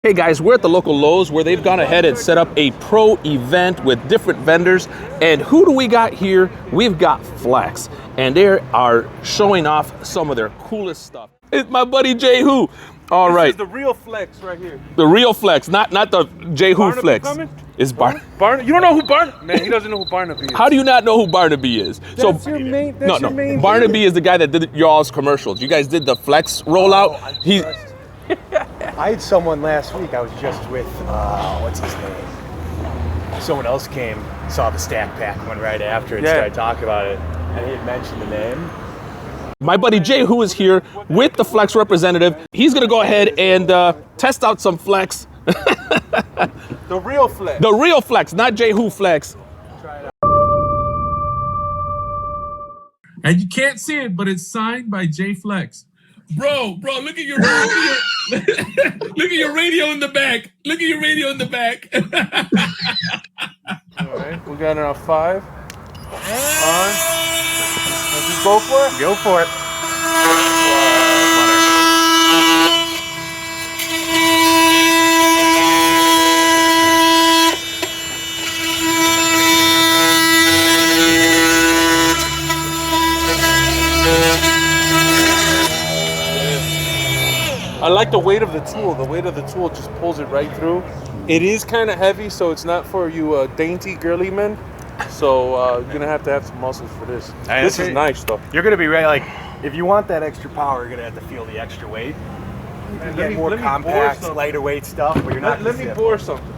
Hey guys, we're at the local Lowe's where they've gone ahead and set up a pro event with different vendors. And who do we got here? We've got FLEX, and they are showing off some of their coolest stuff. It's my buddy Jay Who. All right. This is the real FLEX right here. The real FLEX, not the Jay Who FLEX. It's Barnaby. You don't know who Barnaby? Man, he doesn't know who Barnaby is. How do you not know who Barnaby is? That's your main. That's your main Barnaby is the guy that did y'all's commercials. You guys did the FLEX rollout. I had someone last week. I was just with what's his name? Someone else came, saw the stack pack one right after, and started talking about it. And he had mentioned the name. My buddy Jay, who is here with the FLEX representative, he's gonna go ahead and test out some FLEX. The real FLEX. The real FLEX, not Jay Who FLEX. And you can't see it, but it's signed by J FLEX. Bro, look at your radio. Look at your radio in the back. Look at your radio in the back. All right, we got it on 5. On. Let's just go for it. Go for it. I like the weight of the tool. The weight of the tool just pulls it right through. It is kind of heavy, so it's not for you dainty girly men. So you're gonna have to have some muscles for this. This is nice though. You're gonna be ready. Like, if you want that extra power, you're gonna have to feel the extra weight. You can get more compact, lighter weight stuff, but you're not. Let me bore something.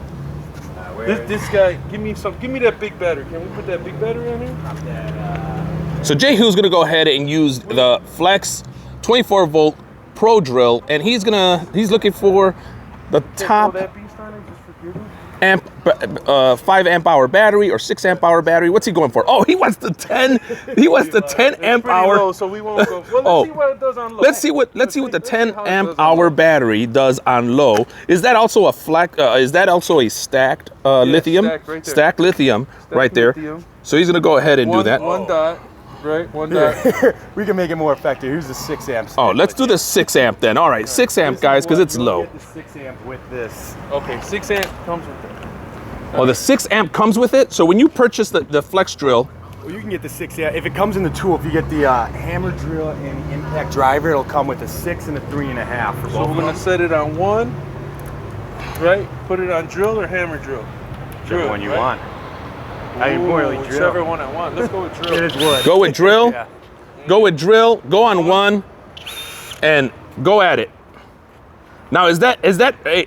This guy, give me that big battery. Can we put that big battery on here? So Jay Who's gonna go ahead and use the FLEX 24 volt Pro drill, and he's looking for the top amp, 5 amp hour battery or 6 amp hour battery. What's he going for? Oh, he wants the 10. He wants the 10 amp hour. Low, so we won't go. Well, let's see what it does on low. Let's see what the 10 amp hour battery does on low. Is that also a FLEX? Is that also a stacked lithium? Stacked lithium right there. So he's gonna go ahead and do that. One dot. Right, one dot. We can make it more effective. Here's the 6 amp. Oh, let's do the 6 amp then. All right, 6 amp guys, because it's low. Get the 6 amp with this. Okay, 6 amp comes with it. Oh, the 6 amp comes with it. So when you purchase the FLEX drill, well, you can get the 6 amp. If it comes in the tool, if you get the hammer drill and impact driver, it'll come with a 6 and a 3.5 for both. So we're gonna set it on 1, right? Put it on drill or hammer drill? Whichever one you want. I mean, more like drill. Whichever one I want. Let's go with drill. It is wood. go with drill. Yeah. Go with drill. Go on 1, and go at it. Now, is that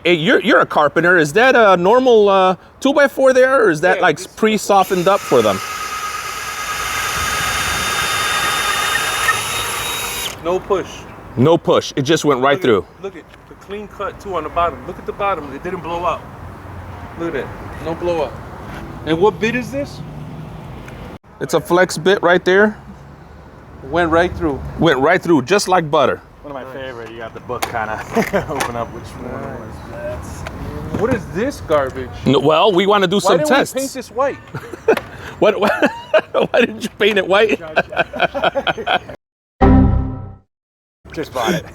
you're a carpenter? Is that a normal 2x4 there, or is that like pre-softened up for them? No push. No push. It just went right through. Look at the clean cut too on the bottom. Look at the bottom. It didn't blow up. Look at that. No blow up. And what bit is this? It's a FLEX bit right there. Went right through. Went right through, just like butter. One of my favorite. You got the book kind of open up. Which one was that? What is this garbage? No, well, we want to do some Why tests. didn't we paint this white? Why didn't you paint it white? Just bought it.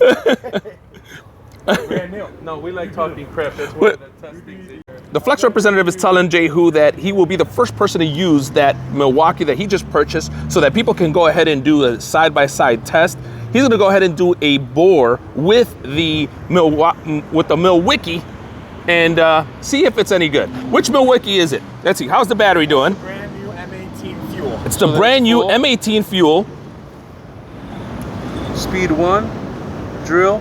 Brand new. No, we like talking crap. That's one of the testings. The FLEX representative is telling Jay Who that he will be the first person to use that Milwaukee that he just purchased so that people can go ahead and do a side-by-side test. He's gonna go ahead and do a bore with the Milwaukee and see if it's any good. Which Milwaukee is it? Let's see, how's the battery doing? Brand new M18 fuel. It's the brand new M18 fuel. Speed 1, drill.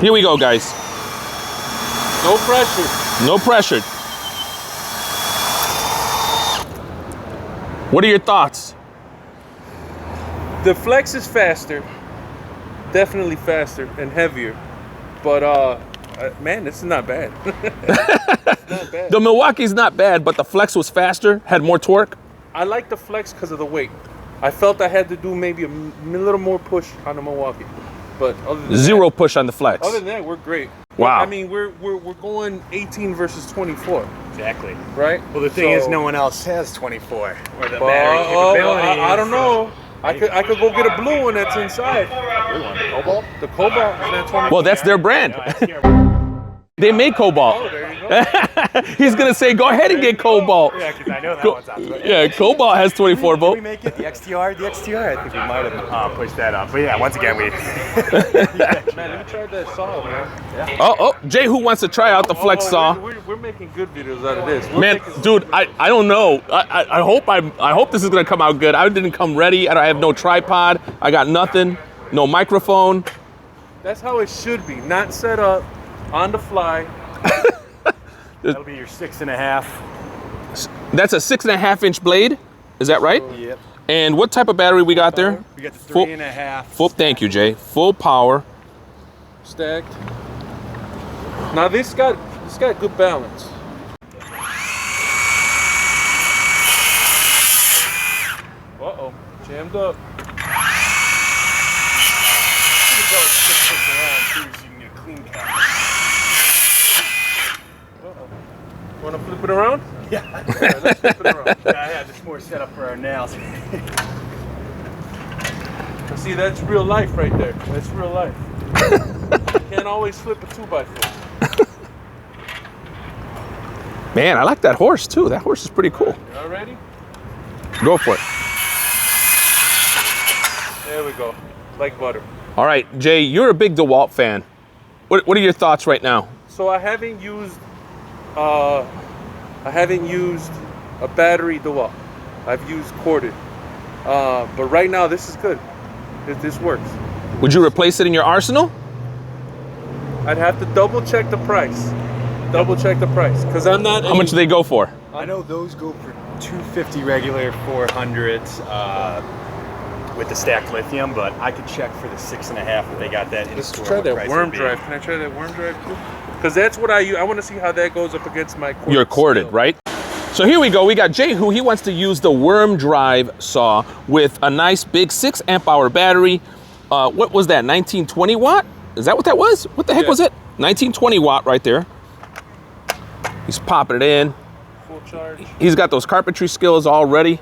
Here we go, guys. No pressure. No pressure. What are your thoughts? The FLEX is faster. Definitely faster and heavier. But man, this is not bad. It's not bad. The Milwaukee's not bad, but the FLEX was faster, had more torque. I like the FLEX because of the weight. I felt I had to do maybe a little more push on the Milwaukee. But other than Zero push on the FLEX. Other than that, we're great. Wow. I mean, we're going 18 versus 24. Exactly. Right? Well, the thing is, no one else has 24 or the battery capability. I don't know. I could go get a blue one that's inside. Blue one, the cobalt? The cobalt is that 20. Well, that's their brand. They make cobalt. Oh, there you go. He's gonna say, go ahead and get cobalt. Yeah, because I know that one's out. Yeah, cobalt has 24 Did volt. we make it the XTR? The XTR, I think we might have pushed that up. But yeah, once again, we. Man, let me try that saw, man. Oh, Jay, who wants to try out the Flex saw? We're making good videos out of this. Man, dude, I don't know. I hope this is gonna come out good. I didn't come ready. I have no tripod. I got nothing. No microphone. That's how it should be. Not set up on the fly. That'll be your 6.5. That's a 6.5-inch blade. Is that right? Yep. And what type of battery we got there? We got the Full- 3.5. Full. Thank you, Jay. Full power. Stacked. Now this got good balance. Uh-oh, jammed up. Want to flip it around? Yeah. Alright, let's flip it around. Yeah, just more set up for our nails. See, that's real life right there. That's real life. Can't always flip a 2x4. Man, I like that horse too. That horse is pretty cool. Y'all ready? Go for it. There we go. Like butter. All right, Jay, you're a big DeWalt fan. What are your thoughts right now? So I haven't used a battery DeWalt. I've used corded. But right now this is good. This works. Would you replace it in your arsenal? I'd have to double check the price. Double check the price, because I'm not. How much do they go for? I know those go for $250 regular, $400 with the stacked lithium, but I could check for the 6.5 if they got that in Let's store. try what that price worm it'd be. drive. Can I try that worm drive too? Because that's what I use. I want to see how that goes up against my corded. Your corded, steel. right? So here we go. We got Jay, who he wants to use the worm drive saw with a nice big 6 amp hour battery. What was that? 1920 watt? Is that what that was? What the heck was it? 1920 watt right there. He's popping it in. Full charge. He's got those carpentry skills already.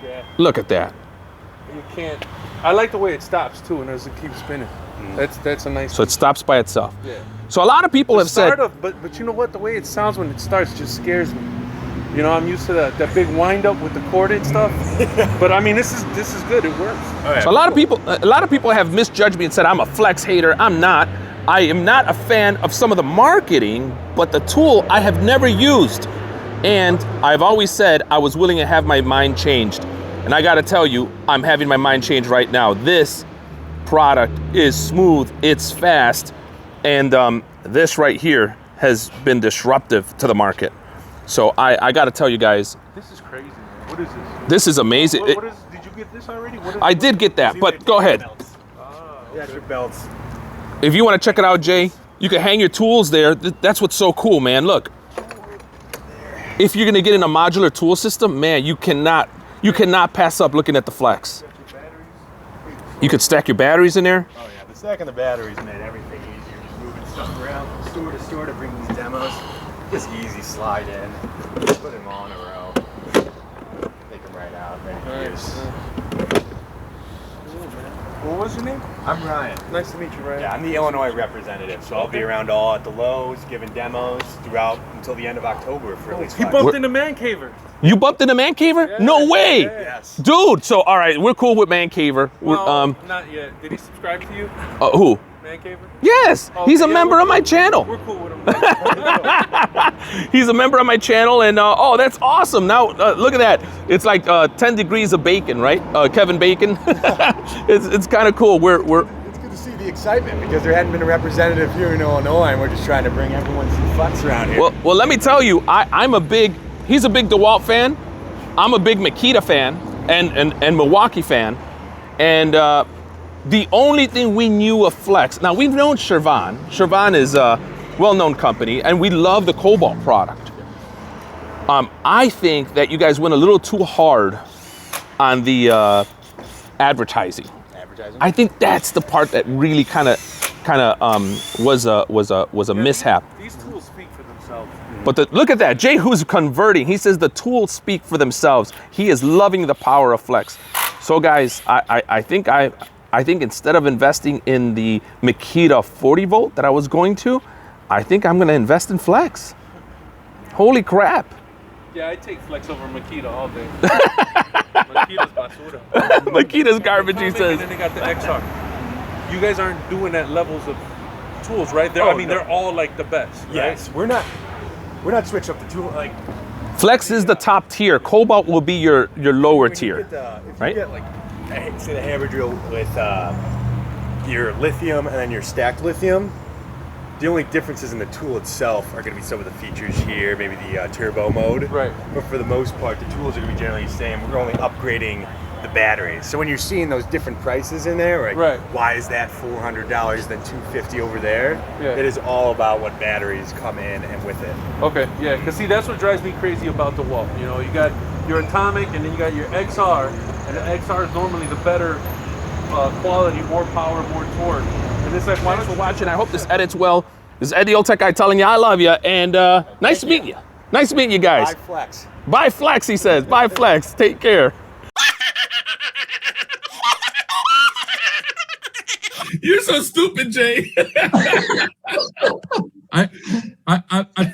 Yeah. Look at that. You can't. I like the way it stops too, and as it keeps spinning. That's a nice. So it stops by itself. Yeah. So a lot of people have said, but you know what? The way it sounds when it starts just scares me. You know, I'm used to that big wind up with the corded stuff. But I mean, this is good. It works. so a lot of people have misjudged me and said I'm a Flex hater. I'm not. I am not a fan of some of the marketing, but the tool I have never used. And I've always said I was willing to have my mind changed. And I gotta tell you, I'm having my mind changed right now. This product is smooth, it's fast, and this right here has been disruptive to the market. So I gotta tell you guys, This is crazy, man. What is this? this is amazing. What is? Did you get this already? What is I did get that, but go ahead. Yeah, your belts. If you wanna check it out, Jay, you can hang your tools there. That's what's so cool, man. Look, if you're gonna get in a modular tool system, man, you cannot pass up looking at the Flex. You could stack your batteries in there. Oh yeah, the stacking the batteries made everything easier. Just moving stuff around, store to store to bring these demos. Just easy slide in, put them all in a row, take them right out, ready for use. What was your name? I'm Ryan. Nice to meet you, Ryan. Yeah, I'm the Illinois representative, so I'll be around all at the Lowe's, giving demos throughout until the end of October for at least You 5 bumped weeks. into Man Caver. You bumped into Man Caver? Yeah, No way! yeah. Yes. Dude, so all right, we're cool with Man Caver. Well, not yet. Did he subscribe to you, Who? Man Caver? Yes, Oh, he's a yeah, member we're of my cool. channel. We're cool with him. He's a member of my channel, and oh, that's awesome. Now, look at that. It's like 10 degrees of bacon, right? Kevin Bacon. it's kind of cool. We're It's good to see the excitement because there hadn't been a representative here in Illinois, and we're just trying to bring everyone some Flex around here. well, let me tell you, he's a big DeWalt fan. I'm a big Makita fan and Milwaukee fan. And the only thing we knew of Flex, now we've known Shervan. Shervan is a well-known company, and we love the Cobalt product. I think that you guys went a little too hard on the advertising. I think that's the part that really kind of was a mishap. These tools speak for themselves. But look at that, Jehu's converting. He says the tools speak for themselves. He is loving the power of Flex. So guys, I think instead of investing in the Makita 40 volt that I was going to, I think I'm gonna invest in Flex. Holy crap. Yeah, I take Flex over Makita all day. Makita's basura. Makita's garbage, he says. And then they got the XR. You guys aren't doing at levels of tools, right? I mean, they're all like the best. Right? Yes, we're not switching up the tool. Like Flex is the top tier. Cobalt will be your lower tier, if right? you get like, say the hammer drill with your lithium and then your stacked lithium, the only differences in the tool itself are going to be some of the features here, maybe the turbo mode. Right. But for the most part, the tools are going to be generally the same. We're only upgrading the batteries. So when you're seeing those different prices in there, like, right. Why is that $400 then $250 over there? Yeah. It is all about what batteries come in and with it. Okay, yeah, because see, that's what drives me crazy about the wall. You know, you got your Atomic and then you got your XR, and the XR is normally the better quality, more power, more torque. And it's like, why Thanks for watching. I hope this edits well. This is Eddie, old tech guy, telling you I love you, and nice to meet you. Nice to meet you guys. Buy Flex. Buy Flex, he says. Buy Flex. Take care. You're so stupid, Jay. I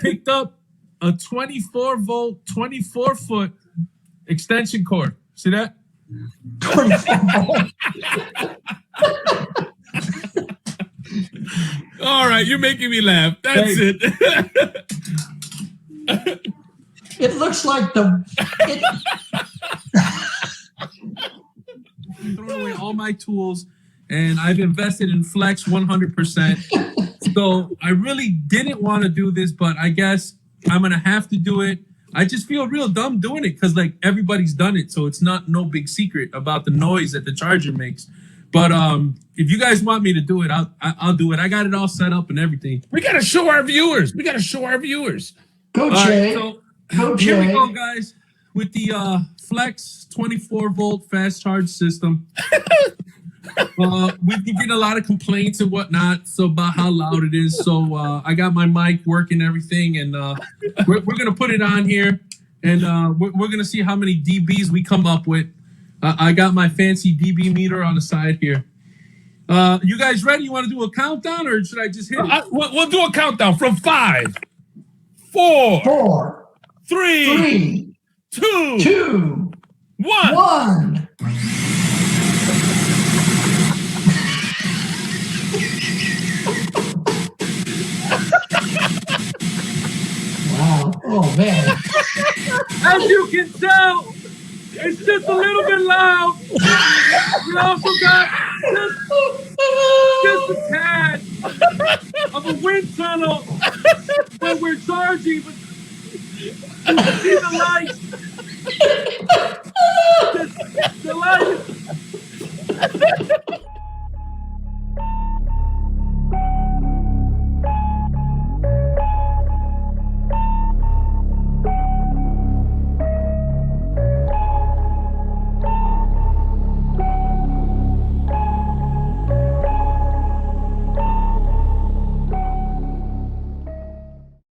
picked up a 24 volt, 24 foot extension cord. See that? 24 volt. All right, you're making me laugh. That's it. It looks like throwing away all my tools, and I've invested in Flex 100%. So I really didn't want to do this, but I guess I'm gonna have to do it. I just feel real dumb doing it because like everybody's done it, so it's no big secret about the noise that the charger makes. But if you guys want me to do it, I'll do it. I got it all set up and everything. We gotta show our viewers. Go Jay. Right, so Go here we Jay. go, guys, with the Flex 24 volt fast charge system. We've been getting a lot of complaints and whatnot about how loud it is. So I got my mic working, everything, and we're gonna put it on here, and we're gonna see how many dBs we come up with. I got my fancy dB meter on the side here. You guys ready? You want to do a countdown, or should I just hit it? We'll do a countdown from 5, 4, 4, 3, 3, 2, 2, 1. 1. Wow. Oh man. As you can tell, it's just a little bit loud. We also got just a tad of a wind tunnel when we're charging, but you can see the lights.